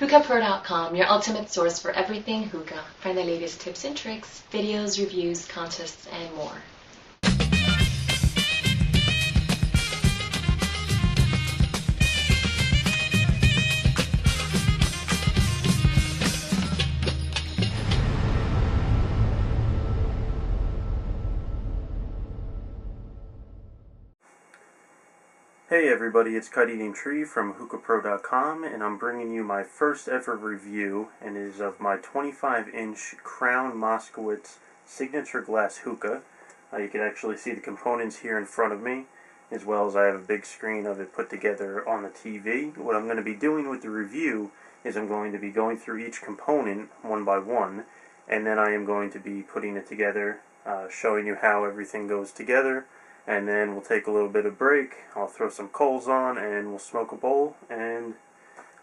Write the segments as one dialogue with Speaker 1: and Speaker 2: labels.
Speaker 1: HookahPro.com, your ultimate source for everything hookah. Find the latest tips and tricks, videos, reviews, contests, and more.
Speaker 2: Hey everybody, it's KiteEatingTree from HookahPro.com, and I'm bringing you my first ever review, and it is of my 25-inch Crown Moskowitz signature glass hookah. You can actually see the components here in front of me, as well as I have a big screen of it put together on the TV. What I'm going to be doing with the review is I'm going to be going through each component one by one, and then I am going to be putting it together, showing you how everything goes together. And then we'll take a little bit of break, I'll throw some coals on, and we'll smoke a bowl, and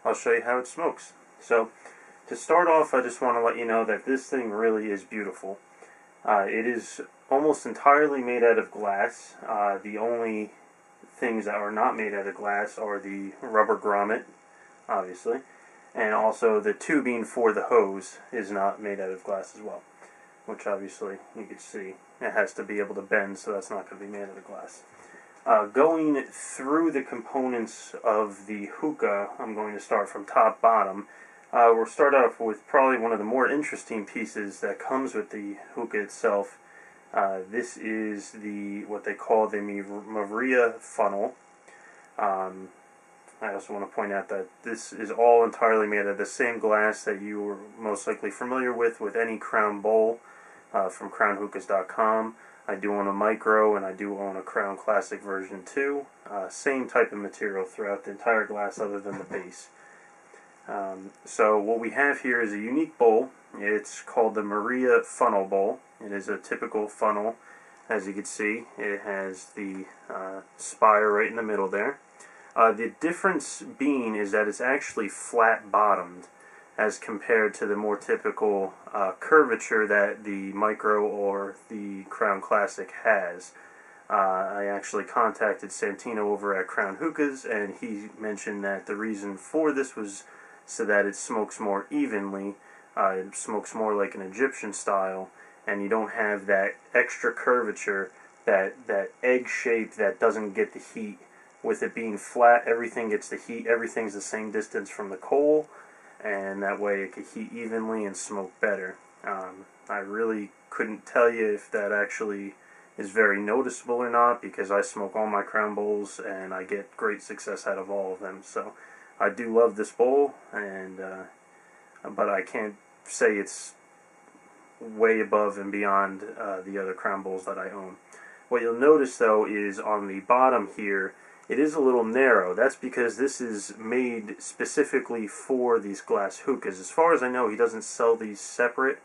Speaker 2: I'll show you how it smokes. So, to start off, I just want to let you know that this thing really is beautiful. It is almost entirely made out of glass. The only things that are not made out of glass are the rubber grommet, obviously, and also the tubing for the hose is not made out of glass as well, which obviously you can see it has to be able to bend, so that's not going to be made out of glass. Going through the components of the hookah, I'm going to start from top bottom. We'll start off with probably one of the more interesting pieces that comes with the hookah itself. This is what they call the Maria funnel. I also want to point out that this is all entirely made of the same glass that you are most likely familiar with any Crown bowl. From crownhookahs.com. I do own a micro, and I do own a Crown Classic version too. Same type of material throughout the entire glass other than the base. So what we have here is a unique bowl. It's called the Maria Funnel Bowl. It is a typical funnel. As you can see, it has the spire right in the middle there. The difference being is that it's actually flat bottomed, as compared to the more typical curvature that the Micro or the Crown Classic has. I actually contacted Santino over at Crown Hookahs, and he mentioned that the reason for this was so that it smokes more evenly. It smokes more like an Egyptian style, and you don't have that extra curvature, that egg shape that doesn't get the heat. With it being flat, everything gets the heat, everything's the same distance from the coal, and that way it could heat evenly and smoke better. I really couldn't tell you if that actually is very noticeable or not, because I smoke all my Crown bowls and I get great success out of all of them. So I do love this bowl, and but I can't say it's way above and beyond the other Crown bowls that I own. What you'll notice though is on the bottom here, it is a little narrow. That's because this is made specifically for these glass hookahs. As far as I know, he doesn't sell these separate.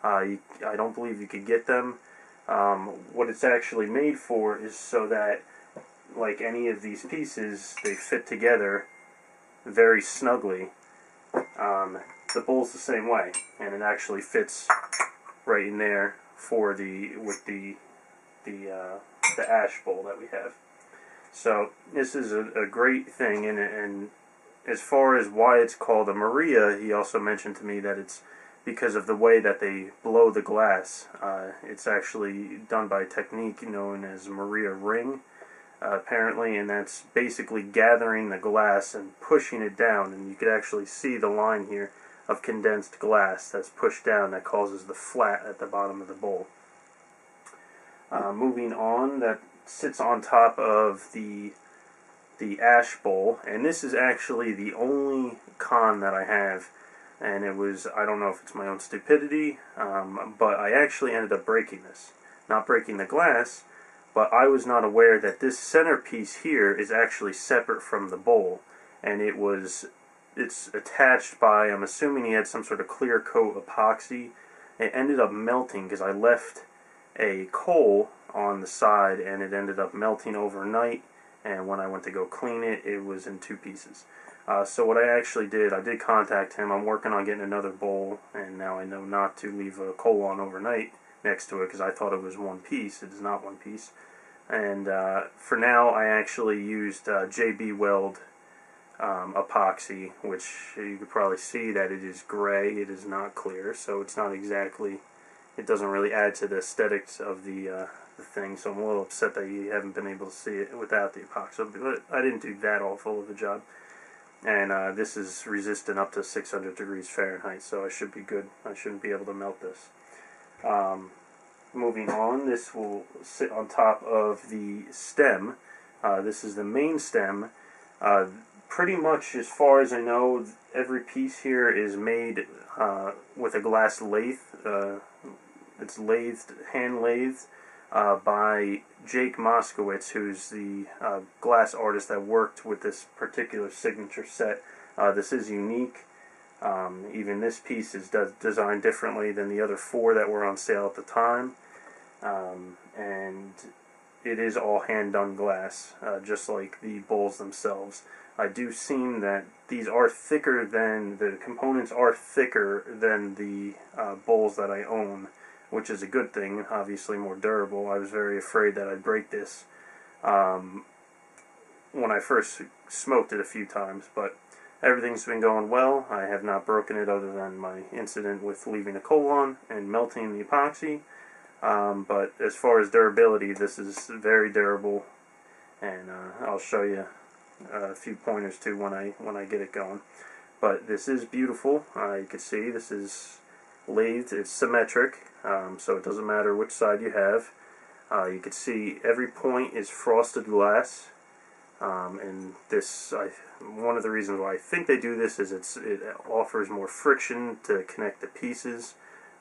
Speaker 2: I don't believe you could get them. What it's actually made for is so that, like any of these pieces, they fit together very snugly. The bowl's the same way, and it actually fits right in there for with the ash bowl that we have. So this is a great thing, and as far as why it's called a Maria, he also mentioned to me that it's because of the way that they blow the glass. It's actually done by a technique known as Maria ring, apparently, and that's basically gathering the glass and pushing it down, and you can actually see the line here of condensed glass that's pushed down that causes the flat at the bottom of the bowl. Moving on, that sits on top of the ash bowl, and this is actually the only con that I have, and it was, I don't know if it's my own stupidity, but I actually ended up breaking this. Not breaking the glass, but I was not aware that this centerpiece here is actually separate from the bowl, and it's attached by, I'm assuming he had some sort of clear coat epoxy. It ended up melting because I left a coal on the side, and it ended up melting overnight, and when I went to go clean it, it was in two pieces. So what I actually did, I did contact him. I'm working on getting another bowl, and now I know not to leave a coal on overnight next to it because I thought it was one piece. It is not one piece. And for now, I actually used JB Weld epoxy, which you could probably see that it is gray. It is not clear, so it's not exactly, it doesn't really add to the aesthetics of the thing, so I'm a little upset that you haven't been able to see it without the epoxy, but I didn't do that awful of a job. And this is resistant up to 600 degrees Fahrenheit, so I should be good. I shouldn't be able to melt this. Moving on, this will sit on top of the stem. This is the main stem. Pretty much, as far as I know, every piece here is made with a glass lathe. It's hand lathed by Jake Moskowitz, who's the glass artist that worked with this particular signature set. This is unique. Even this piece is designed differently than the other four that were on sale at the time. And it is all hand-done glass, just like the bowls themselves. I do seem that these are thicker than, the components are thicker than the bowls that I own, which is a good thing, obviously more durable. I was very afraid that I'd break this when I first smoked it a few times, but everything's been going well. I have not broken it other than my incident with leaving a coal on and melting the epoxy. But as far as durability, this is very durable, and I'll show you a few pointers too when I get it going. But this is beautiful. You can see this is lathed. It's symmetric, so it doesn't matter which side you have. You can see every point is frosted glass, and this, one of the reasons why I think they do this is it offers more friction to connect the pieces.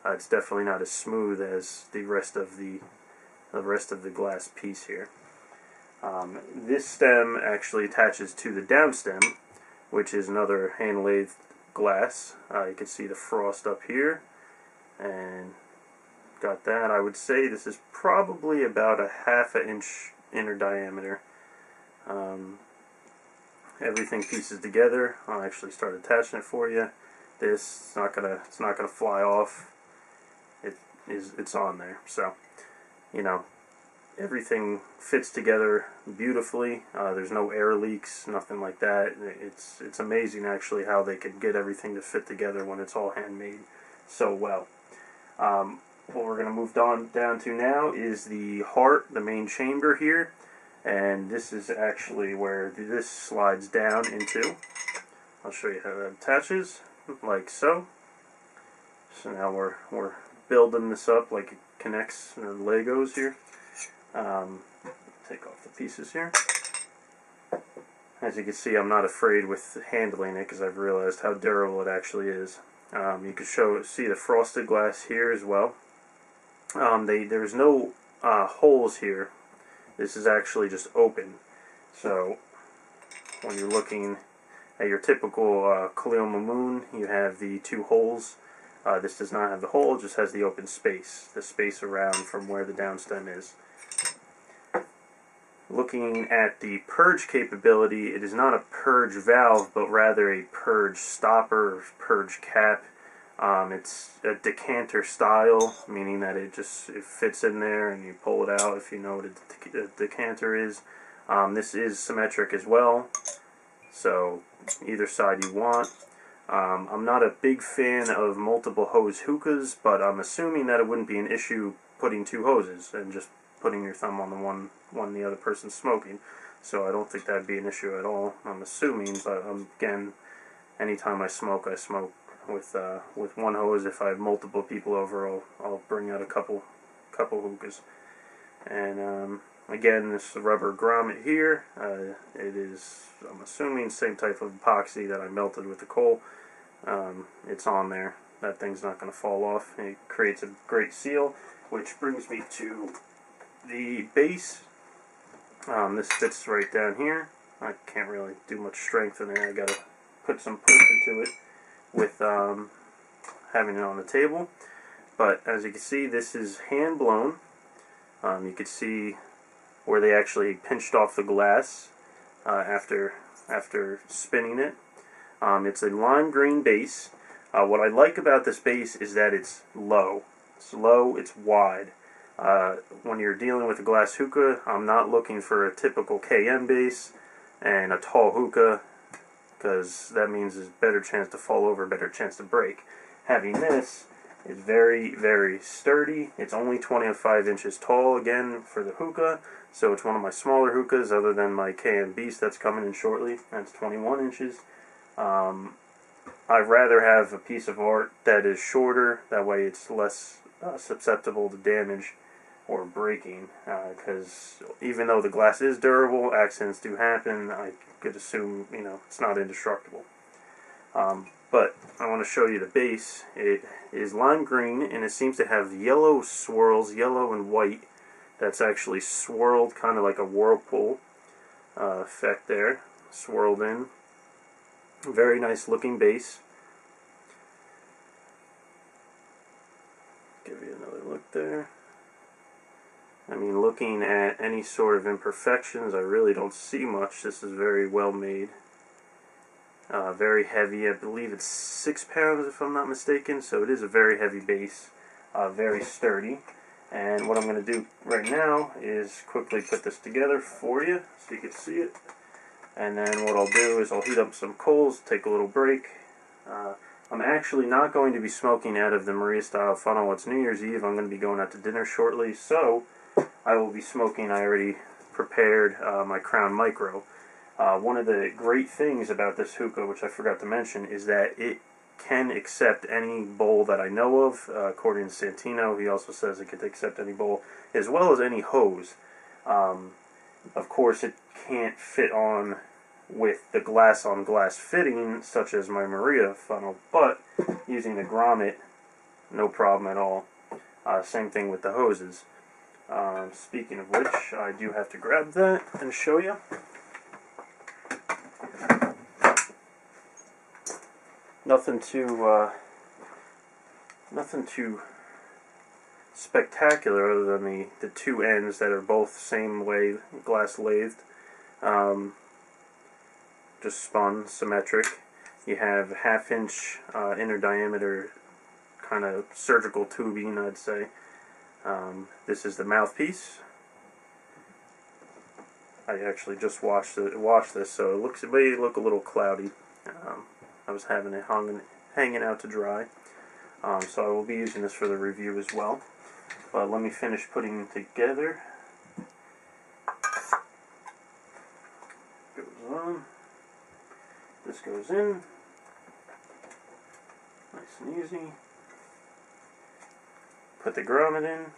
Speaker 2: It's definitely not as smooth as the rest of the glass piece here. This stem actually attaches to the down stem, which is another hand lathed glass. You can see the frost up here, and got that. I would say this is probably about a ½ inch inner diameter. Everything pieces together. I'll actually start attaching it for you. It's not gonna fly off. It's on there, so you know, everything fits together beautifully. There's no air leaks, nothing like that. It's amazing actually how they could get everything to fit together when it's all handmade so well. What we're going to move down to now is the heart, the main chamber here, and this is actually where this slides down into. I'll show you how that attaches, like so. So now we're building this up like it connects Legos here. Take off the pieces here. As you can see, I'm not afraid with handling it because I've realized how durable it actually is. You can see the frosted glass here as well. There's no holes here. This is actually just open. So when you're looking at your typical Khalil Mamoon, you have the two holes. This does not have the hole, it just has the open space, the space around from where the downstem is. Looking at the purge capability, it is not a purge valve, but rather a purge stopper, purge cap. It's a decanter style, meaning that it fits in there and you pull it out if you know what a decanter is. This is symmetric as well, so either side you want. I'm not a big fan of multiple hose hookahs, but I'm assuming that it wouldn't be an issue putting two hoses and just putting your thumb on the one the other person's smoking. So I don't think that'd be an issue at all. I'm assuming, but again, anytime I smoke with one hose. If I have multiple people over, I'll bring out a couple hookahs. And again, this rubber grommet here, it is, I'm assuming, same type of epoxy that I melted with the coal. It's on there. That thing's not going to fall off. It creates a great seal, which brings me to the base. This fits right down here. I can't really do much strength in there. I got to put some push into it with having it on the table. But as you can see, this is hand blown. You can see where they actually pinched off the glass after spinning it. It's a lime green base. What I like about this base is that it's low. It's low, it's wide. When you're dealing with a glass hookah, I'm not looking for a typical KM base and a tall hookah. because that means there's better chance to fall over, better chance to break. Having this is very, very sturdy. It's only 25 inches tall, again, for the Hookah, so it's one of my smaller Hookahs other than my KM Beast that's coming in shortly. That's 21 inches. I'd rather have a piece of art that is shorter, that way it's less susceptible to damage or breaking, because even though the glass is durable, accidents do happen. I could assume, you know, it's not indestructible. But I want to show you the base. It is lime green, and it seems to have yellow swirls, yellow and white, that's actually swirled, kind of like a whirlpool effect there, swirled in. Very nice looking base. Give you another look there. I mean, looking at any sort of imperfections, I really don't see much. This is very well made. Very heavy. I believe it's 6 pounds if I'm not mistaken, so it is a very heavy base. Very sturdy. And what I'm going to do right now is quickly put this together for you so you can see it. And then what I'll do is I'll heat up some coals, take a little break. I'm actually not going to be smoking out of the Maria style funnel. It's New Year's Eve. I'm going to be going out to dinner shortly, so I will be smoking. I already prepared my Crown Micro. One of the great things about this hookah, which I forgot to mention, is that it can accept any bowl that I know of. According to Santino, he also says it can accept any bowl, as well as any hose. Of course, it can't fit on with the glass-on-glass fitting, such as my Maria funnel, but using the grommet, no problem at all. Same thing with the hoses. Speaking of which, I do have to grab that and show you. Nothing too spectacular other than the two ends that are both same way glass lathed, just spun symmetric. You have a 1/2 inch inner diameter kind of surgical tubing, I'd say. This is the mouthpiece. I actually just washed this, so it may look a little cloudy. I was having it hanging out to dry, so I will be using this for the review as well. But let me finish putting it together. Goes on. This goes in. Nice and easy. Put the grommet in.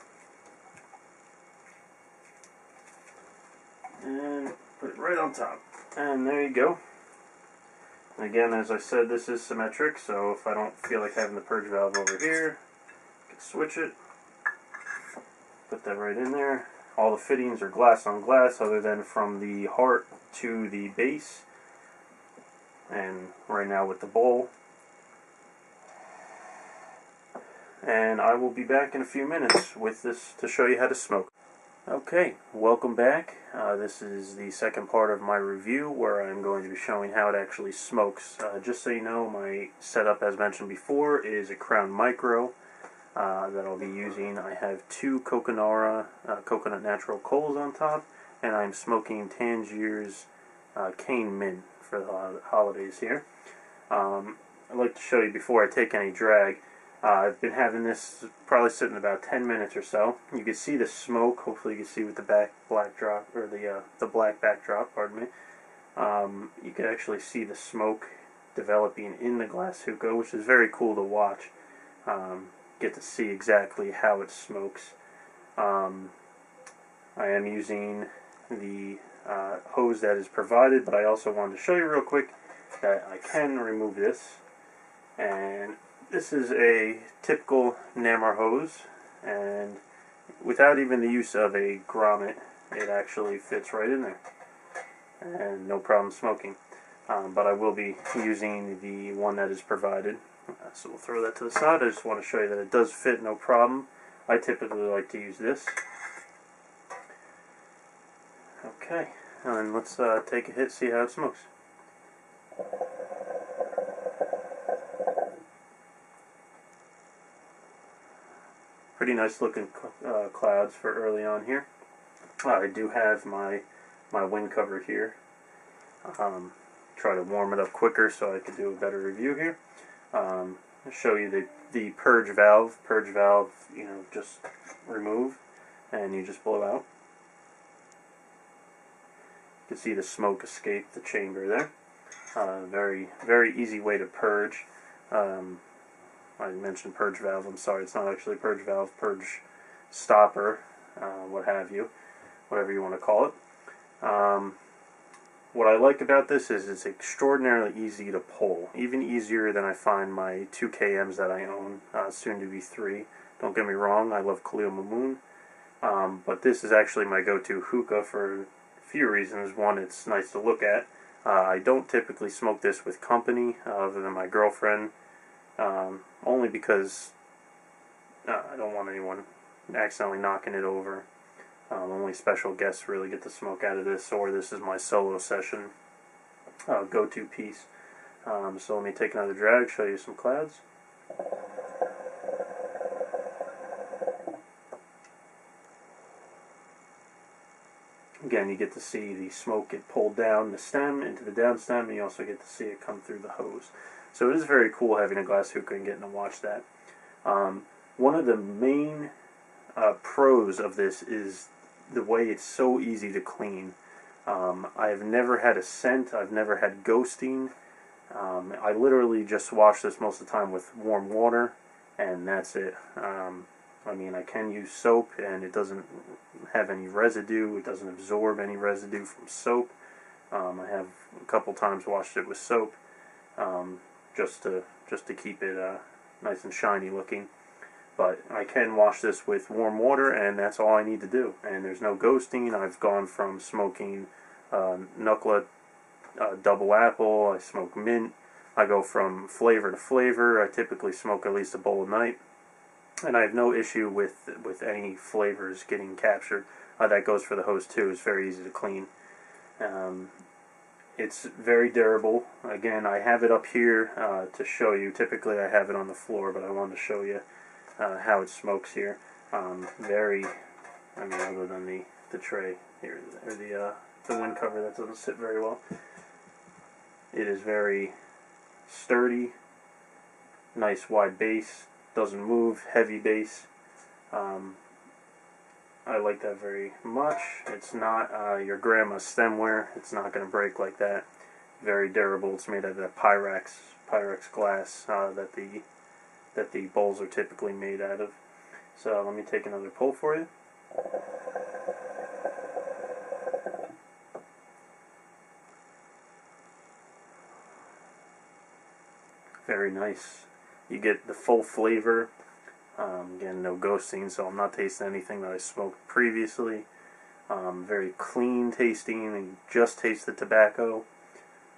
Speaker 2: And put it right on top. And there you go. And again, as I said, this is symmetric, so if I don't feel like having the purge valve over here, I can switch it. Put that right in there. All the fittings are glass on glass, other than from the heart to the base. And right now with the bowl. And I will be back in a few minutes with this to show you how to smoke. Okay, welcome back. This is the second part of my review where I'm going to be showing how it actually smokes. Just so you know, my setup, as mentioned before, is a Crown Micro that I'll be using. I have 2 Coconut Natural Coals on top, and I'm smoking Tangier's Cane Mint for the holidays here. I'd like to show you before I take any drag. I've been having this probably sitting about 10 minutes or so. You can see the smoke. Hopefully you can see with the black backdrop. Pardon me. You can actually see the smoke developing in the glass hookah, which is very cool to watch. Get to see exactly how it smokes. I am using the hose that is provided, but I also wanted to show you real quick that I can remove this. And this is a typical Namor hose, and without even the use of a grommet, it actually fits right in there, and no problem smoking. But I will be using the one that is provided, so we'll throw that to the side. I just want to show you that it does fit, no problem. I typically like to use this. Okay, and let's take a hit, see how it smokes. Pretty nice looking clouds for early on here. I do have my wind cover here. try to warm it up quicker so I could do a better review here. I'll show you the purge valve. Purge valve, just remove and you just blow out. You can see the smoke escape the chamber there. Very, very easy way to purge. I mentioned purge valve. I'm sorry, it's not actually purge valve. Purge stopper, what have you, whatever you want to call it. What I like about this is it's extraordinarily easy to pull, even easier than I find my 2 KMs that I own, soon to be 3. Don't get me wrong, I love Khalil Mamoon, but this is actually my go-to hookah for a few reasons. One, it's nice to look at. I don't typically smoke this with company other than my girlfriend, only because I don't want anyone accidentally knocking it over. Only special guests really get to smoke out of this, or this is my solo session go-to piece. So let me take another drag, show you some clouds. Again, you get to see the smoke get pulled down the stem into the down stem, and you also get to see it come through the hose. So it is very cool having a glass hookah and getting to watch that. One of the main pros of this is the way it's so easy to clean. I've never had a scent, I've never had ghosting. I literally just wash this most of the time with warm water, and that's it. I mean, I can use soap, and it doesn't have any residue. It doesn't absorb any residue from soap. I have a couple times washed it with soap, just to keep it nice and shiny looking. But I can wash this with warm water, and that's all I need to do. And there's no ghosting. I've gone from smoking Knucklet double apple. I smoke mint. I go from flavor to flavor. I typically smoke at least a bowl a night, and I have no issue with any flavors getting captured. That goes for the hose too. It's very easy to clean. It's very durable. Again, I have it up here to show you. Typically I have it on the floor, but I wanted to show you how it smokes here. Other than the tray here, or the wind cover that doesn't sit very well. It is very sturdy, nice wide base, doesn't move, heavy base. I like that very much. It's not your grandma's stemware. It's not going to break like that. Very durable. It's made out of that Pyrex glass that the bowls are typically made out of. So let me take another pull for you. Very nice. You get the full flavor. Again, no ghosting, so I'm not tasting anything that I smoked previously. Very clean tasting, and just taste the tobacco.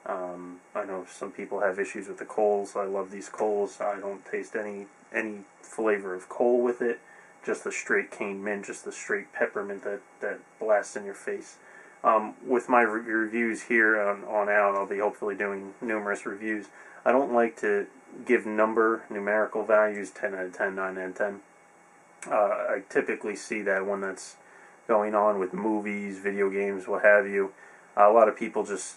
Speaker 2: I know some people have issues with the coals. I love these coals. I don't taste any flavor of coal with it. Just the straight cane mint, just the straight peppermint that blasts in your face. With my reviews here on out, I'll be hopefully doing numerous reviews. I don't like to give numerical values, 10 out of 10, 9 out of 10. I typically see that when that's going on with movies, video games, what have you. A lot of people just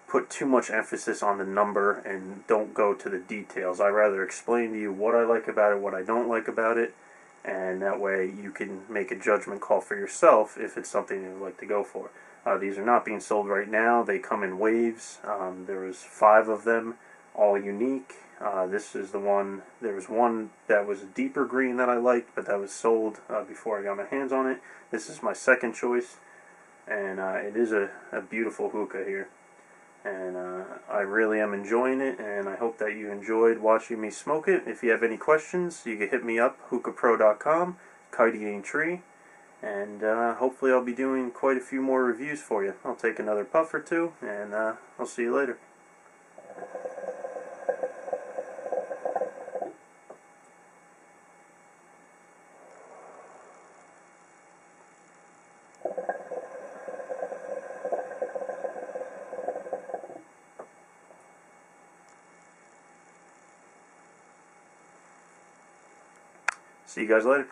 Speaker 2: put too much emphasis on the number and don't go to the details. I rather explain to you what I like about it, what I don't like about it, and that way you can make a judgment call for yourself if it's something you'd like to go for. These are not being sold right now. They come in waves. There was 5 of them, all unique. This is the one. There was one that was a deeper green that I liked, but that was sold before I got my hands on it. This is my second choice, and it is a beautiful hookah here. And I really am enjoying it, and I hope that you enjoyed watching me smoke it. If you have any questions, you can hit me up, hookahpro.com, KiteEatingTree, and hopefully I'll be doing quite a few more reviews for you. I'll take another puff or two, and I'll see you later. See you guys later.